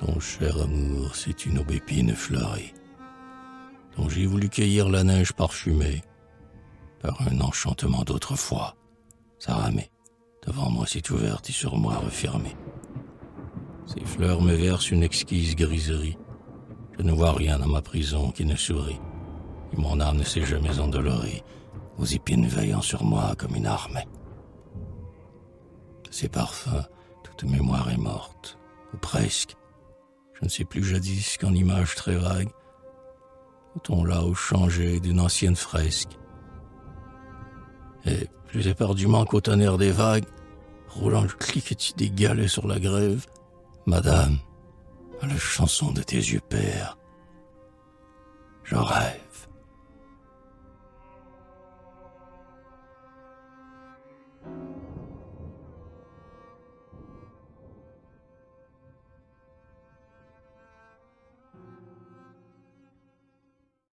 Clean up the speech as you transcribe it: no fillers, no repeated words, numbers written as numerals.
Ton cher amour, c'est une aubépine fleurie, dont j'ai voulu cueillir la neige parfumée par un enchantement d'autrefois. Ça ramait, devant moi s'est ouverte et sur moi refermée. Ces fleurs me versent une exquise griserie. Je ne vois rien dans ma prison qui ne sourit, et mon âme ne s'est jamais endolorie, aux épines veillant sur moi comme une armée. Ces parfums, toute mémoire est morte, ou presque. Je ne sais plus jadis qu'en images très vagues, ton là-haut changé d'une ancienne fresque. Et plus éperdument qu'au tonnerre des vagues, roulant le cliquetis des galets sur la grève, Madame, à la chanson de tes yeux pères, je rêve.